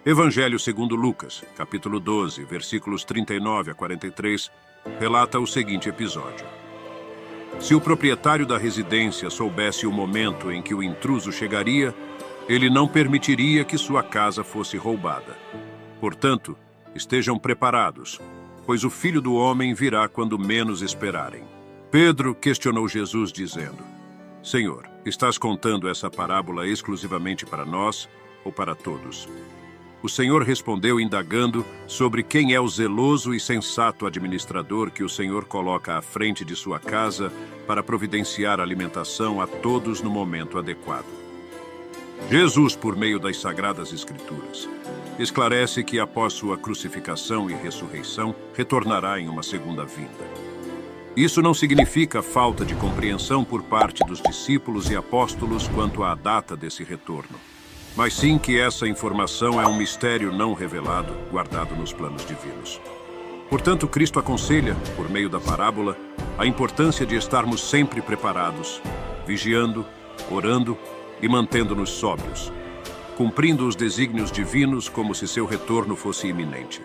Evangelho segundo Lucas, capítulo 12, versículos 39 a 43, relata o seguinte episódio. Se o proprietário da residência soubesse o momento em que o intruso chegaria, ele não permitiria que sua casa fosse roubada. Portanto, estejam preparados, pois o Filho do Homem virá quando menos esperarem. Pedro questionou Jesus dizendo: Senhor, estás contando essa parábola exclusivamente para nós ou para todos? O Senhor respondeu indagando sobre quem é o zeloso e sensato administrador que o Senhor coloca à frente de sua casa para providenciar alimentação a todos no momento adequado. Jesus, por meio das Sagradas Escrituras, esclarece que após sua crucificação e ressurreição, retornará em uma segunda vinda. Isso não significa falta de compreensão por parte dos discípulos e apóstolos quanto à data desse retorno, mas sim que essa informação é um mistério não revelado, guardado nos planos divinos. Portanto, Cristo aconselha, por meio da parábola, a importância de estarmos sempre preparados, vigiando, orando e mantendo-nos sóbrios, cumprindo os desígnios divinos como se seu retorno fosse iminente.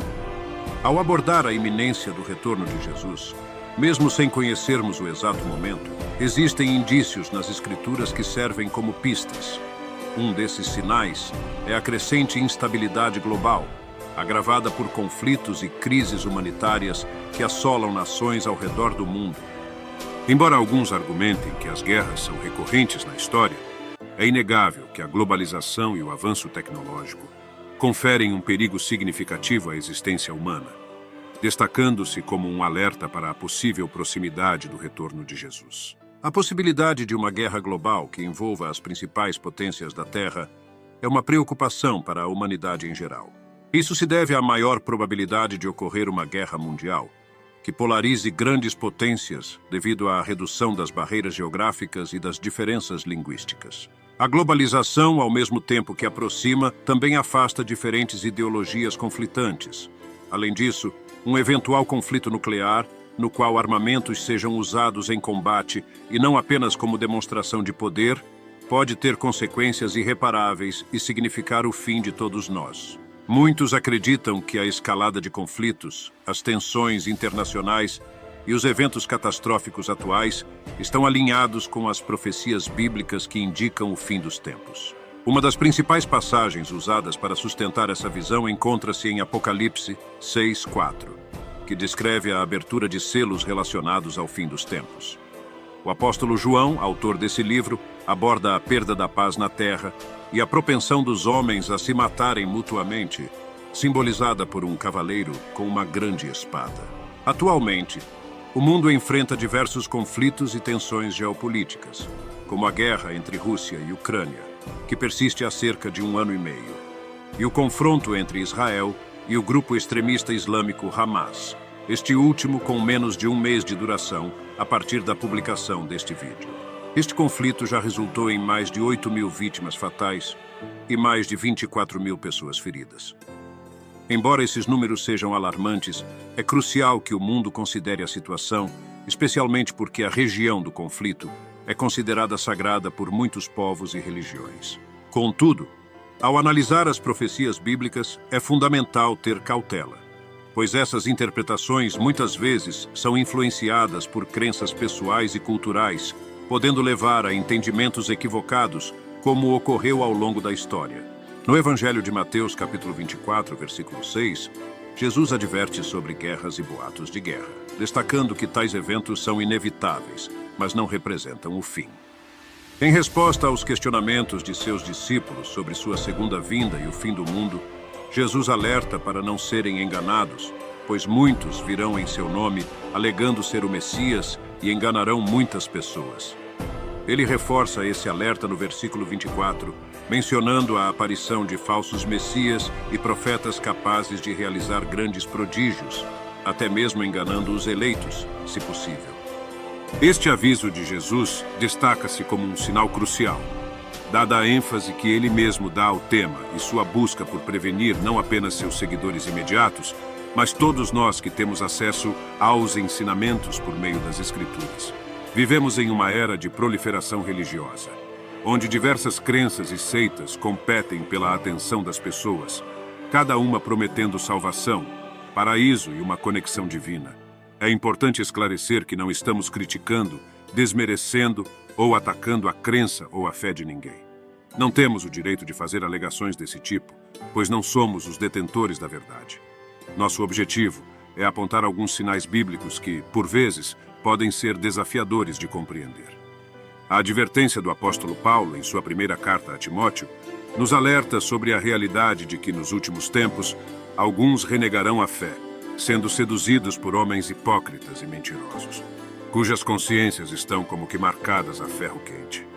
Ao abordar a iminência do retorno de Jesus, mesmo sem conhecermos o exato momento, existem indícios nas Escrituras que servem como pistas. Um desses sinais é a crescente instabilidade global, agravada por conflitos e crises humanitárias que assolam nações ao redor do mundo. Embora alguns argumentem que as guerras são recorrentes na história, é inegável que a globalização e o avanço tecnológico conferem um perigo significativo à existência humana, destacando-se como um alerta para a possível proximidade do retorno de Jesus. A possibilidade de uma guerra global que envolva as principais potências da Terra é uma preocupação para a humanidade em geral. Isso se deve à maior probabilidade de ocorrer uma guerra mundial, que polarize grandes potências devido à redução das barreiras geográficas e das diferenças linguísticas. A globalização, ao mesmo tempo que aproxima, também afasta diferentes ideologias conflitantes. Além disso, um eventual conflito nuclear, no qual armamentos sejam usados em combate e não apenas como demonstração de poder, pode ter consequências irreparáveis e significar o fim de todos nós. Muitos acreditam que a escalada de conflitos, as tensões internacionais e os eventos catastróficos atuais estão alinhados com as profecias bíblicas que indicam o fim dos tempos. Uma das principais passagens usadas para sustentar essa visão encontra-se em Apocalipse 6:4. que descreve a abertura de selos relacionados ao fim dos tempos. O apóstolo João, autor desse livro, aborda a perda da paz na terra e a propensão dos homens a se matarem mutuamente, simbolizada por um cavaleiro com uma grande espada. Atualmente, o mundo enfrenta diversos conflitos e tensões geopolíticas, como a guerra entre Rússia e Ucrânia, que persiste há cerca de 1 ano e meio, e o confronto entre Israel e o grupo extremista islâmico Hamas, este último com menos de 1 mês de duração a partir da publicação deste vídeo. Este conflito já resultou em mais de 8.000 vítimas fatais e mais de 24.000 pessoas feridas. Embora esses números sejam alarmantes, é crucial que o mundo considere a situação, especialmente porque a região do conflito é considerada sagrada por muitos povos e religiões. Contudo, ao analisar as profecias bíblicas, é fundamental ter cautela, pois essas interpretações muitas vezes são influenciadas por crenças pessoais e culturais, podendo levar a entendimentos equivocados, como ocorreu ao longo da história. No Evangelho de Mateus, capítulo 24, versículo 6, Jesus adverte sobre guerras e boatos de guerra, destacando que tais eventos são inevitáveis, mas não representam o fim. Em resposta aos questionamentos de seus discípulos sobre sua segunda vinda e o fim do mundo, Jesus alerta para não serem enganados, pois muitos virão em seu nome, alegando ser o Messias, e enganarão muitas pessoas. Ele reforça esse alerta no versículo 24, mencionando a aparição de falsos messias e profetas capazes de realizar grandes prodígios, até mesmo enganando os eleitos, se possível. Este aviso de Jesus destaca-se como um sinal crucial, dada a ênfase que ele mesmo dá ao tema e sua busca por prevenir não apenas seus seguidores imediatos, mas todos nós que temos acesso aos ensinamentos por meio das Escrituras. Vivemos em uma era de proliferação religiosa, onde diversas crenças e seitas competem pela atenção das pessoas, cada uma prometendo salvação, paraíso e uma conexão divina. É importante esclarecer que não estamos criticando, desmerecendo ou atacando a crença ou a fé de ninguém. Não temos o direito de fazer alegações desse tipo, pois não somos os detentores da verdade. Nosso objetivo é apontar alguns sinais bíblicos que, por vezes, podem ser desafiadores de compreender. A advertência do apóstolo Paulo, em sua primeira carta a Timóteo, nos alerta sobre a realidade de que, nos últimos tempos, alguns renegarão a fé, sendo seduzidos por homens hipócritas e mentirosos, cujas consciências estão como que marcadas a ferro quente.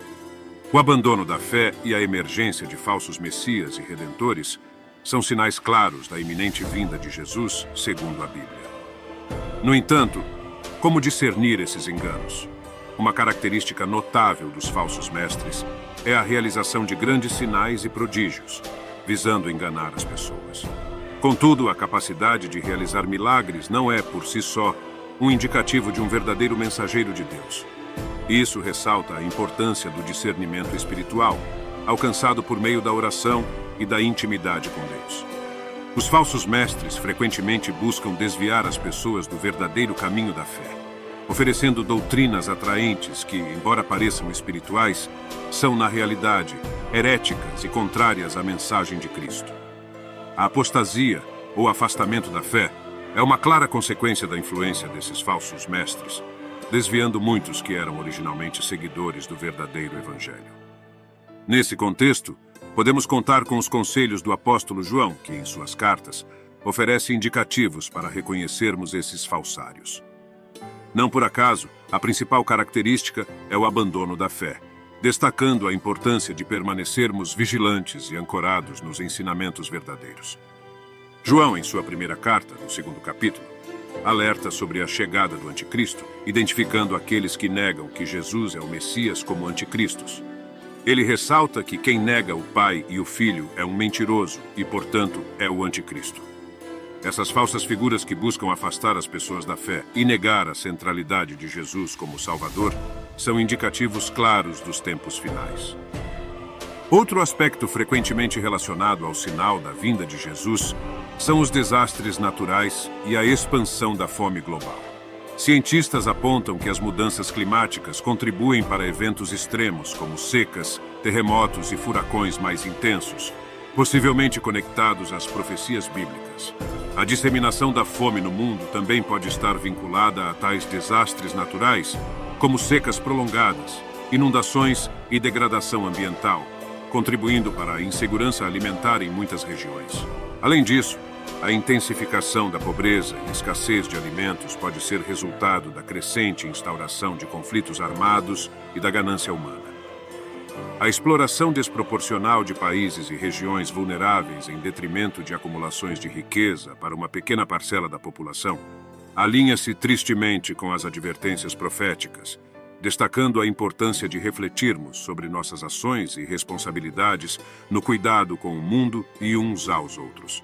O abandono da fé e a emergência de falsos messias e redentores são sinais claros da iminente vinda de Jesus, segundo a Bíblia. No entanto, como discernir esses enganos? Uma característica notável dos falsos mestres é a realização de grandes sinais e prodígios, visando enganar as pessoas. Contudo, a capacidade de realizar milagres não é, por si só, um indicativo de um verdadeiro mensageiro de Deus. Isso ressalta a importância do discernimento espiritual, alcançado por meio da oração e da intimidade com Deus. Os falsos mestres frequentemente buscam desviar as pessoas do verdadeiro caminho da fé, oferecendo doutrinas atraentes que, embora pareçam espirituais, são, na realidade, heréticas e contrárias à mensagem de Cristo. A apostasia, ou afastamento da fé, é uma clara consequência da influência desses falsos mestres, desviando muitos que eram originalmente seguidores do verdadeiro Evangelho. Nesse contexto, podemos contar com os conselhos do apóstolo João, que, em suas cartas, oferece indicativos para reconhecermos esses falsários. Não por acaso, a principal característica é o abandono da fé, destacando a importância de permanecermos vigilantes e ancorados nos ensinamentos verdadeiros. João, em sua primeira carta, no 2º capítulo, alerta sobre a chegada do anticristo, identificando aqueles que negam que Jesus é o Messias como anticristos. Ele ressalta que quem nega o Pai e o Filho é um mentiroso e, portanto, é o anticristo. Essas falsas figuras que buscam afastar as pessoas da fé e negar a centralidade de Jesus como Salvador são indicativos claros dos tempos finais. Outro aspecto frequentemente relacionado ao sinal da vinda de Jesus são os desastres naturais e a expansão da fome global. Cientistas apontam que as mudanças climáticas contribuem para eventos extremos como secas, terremotos e furacões mais intensos, possivelmente conectados às profecias bíblicas. A disseminação da fome no mundo também pode estar vinculada a tais desastres naturais, como secas prolongadas, inundações e degradação ambiental, contribuindo para a insegurança alimentar em muitas regiões. Além disso, a intensificação da pobreza e escassez de alimentos pode ser resultado da crescente instauração de conflitos armados e da ganância humana. A exploração desproporcional de países e regiões vulneráveis em detrimento de acumulações de riqueza para uma pequena parcela da população alinha-se tristemente com as advertências proféticas, destacando a importância de refletirmos sobre nossas ações e responsabilidades no cuidado com o mundo e uns aos outros.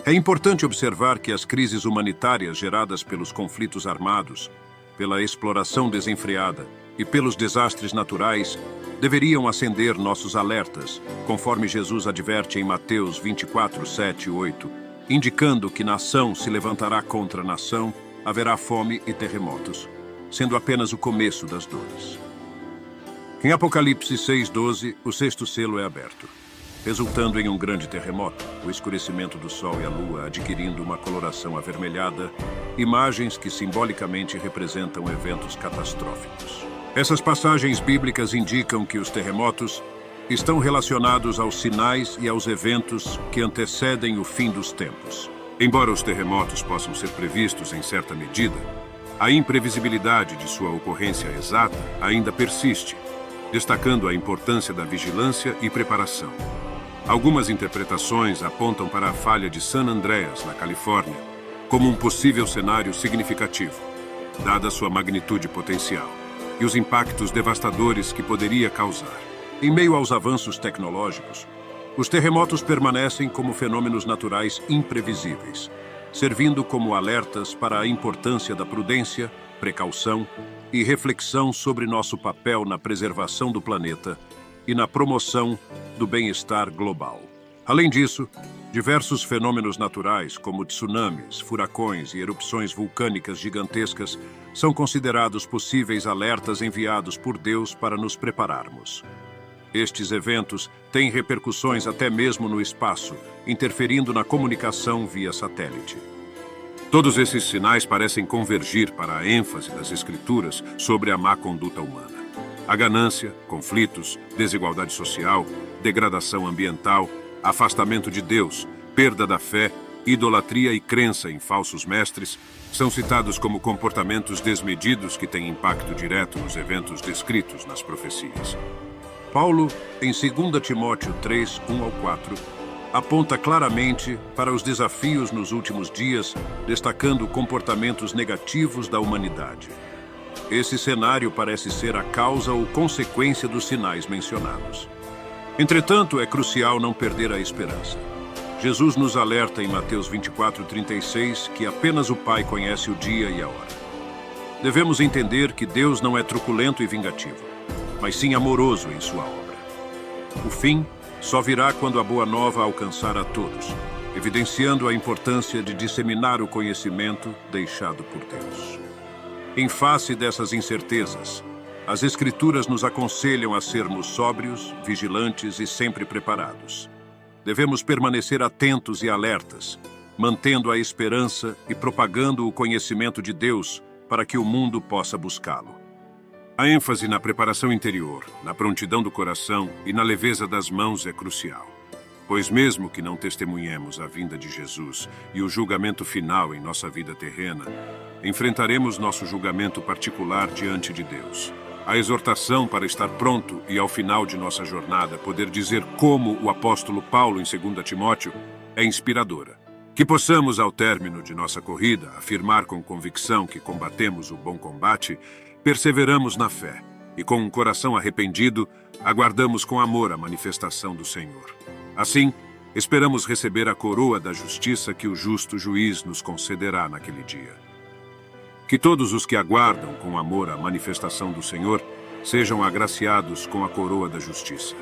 É importante observar que as crises humanitárias geradas pelos conflitos armados, pela exploração desenfreada e pelos desastres naturais deveriam acender nossos alertas, conforme Jesus adverte em Mateus 24, 7 e 8, indicando que nação se levantará contra nação, haverá fome e terremotos, sendo apenas o começo das dores. Em Apocalipse 6:12, o 6º selo é aberto, resultando em um grande terremoto, o escurecimento do Sol e a Lua adquirindo uma coloração avermelhada, imagens que simbolicamente representam eventos catastróficos. Essas passagens bíblicas indicam que os terremotos estão relacionados aos sinais e aos eventos que antecedem o fim dos tempos. Embora os terremotos possam ser previstos em certa medida, a imprevisibilidade de sua ocorrência exata ainda persiste, destacando a importância da vigilância e preparação. Algumas interpretações apontam para a falha de San Andreas, na Califórnia, como um possível cenário significativo, dada sua magnitude potencial e os impactos devastadores que poderia causar. Em meio aos avanços tecnológicos, os terremotos permanecem como fenômenos naturais imprevisíveis, servindo como alertas para a importância da prudência, precaução e reflexão sobre nosso papel na preservação do planeta e na promoção do bem-estar global. Além disso, Diversos fenômenos naturais, como tsunamis, furacões e erupções vulcânicas gigantescas, são considerados possíveis alertas enviados por Deus para nos prepararmos. Estes eventos têm repercussões até mesmo no espaço, interferindo na comunicação via satélite. Todos esses sinais parecem convergir para a ênfase das Escrituras sobre a má conduta humana. A ganância, conflitos, desigualdade social, degradação ambiental, afastamento de Deus, perda da fé, idolatria e crença em falsos mestres são citados como comportamentos desmedidos que têm impacto direto nos eventos descritos nas profecias. Paulo, em 2 Timóteo 3, 1-4, aponta claramente para os desafios nos últimos dias, destacando comportamentos negativos da humanidade. Esse cenário parece ser a causa ou consequência dos sinais mencionados. Entretanto, é crucial não perder a esperança. Jesus nos alerta em Mateus 24:36 que apenas o Pai conhece o dia e a hora. Devemos entender que Deus não é truculento e vingativo, mas sim amoroso em sua obra. O fim só virá quando a boa nova alcançar a todos, evidenciando a importância de disseminar o conhecimento deixado por Deus. Em face dessas incertezas, as Escrituras nos aconselham a sermos sóbrios, vigilantes e sempre preparados. Devemos permanecer atentos e alertas, mantendo a esperança e propagando o conhecimento de Deus para que o mundo possa buscá-lo. A ênfase na preparação interior, na prontidão do coração e na leveza das mãos é crucial. Pois mesmo que não testemunhemos a vinda de Jesus e o julgamento final em nossa vida terrena, enfrentaremos nosso julgamento particular diante de Deus. A exortação para estar pronto e, ao final de nossa jornada, poder dizer como o apóstolo Paulo em 2 Timóteo é inspiradora. Que possamos, ao término de nossa corrida, afirmar com convicção que combatemos o bom combate, perseveramos na fé e, com um coração arrependido, aguardamos com amor a manifestação do Senhor. Assim, esperamos receber a coroa da justiça que o justo juiz nos concederá naquele dia. Que todos os que aguardam com amor a manifestação do Senhor sejam agraciados com a coroa da justiça.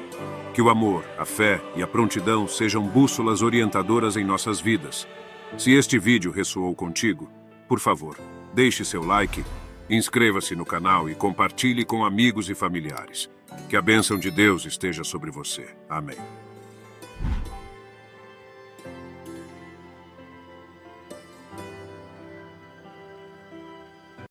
Que o amor, a fé e a prontidão sejam bússolas orientadoras em nossas vidas. Se este vídeo ressoou contigo, por favor, deixe seu like, inscreva-se no canal e compartilhe com amigos e familiares. Que a bênção de Deus esteja sobre você. Amém.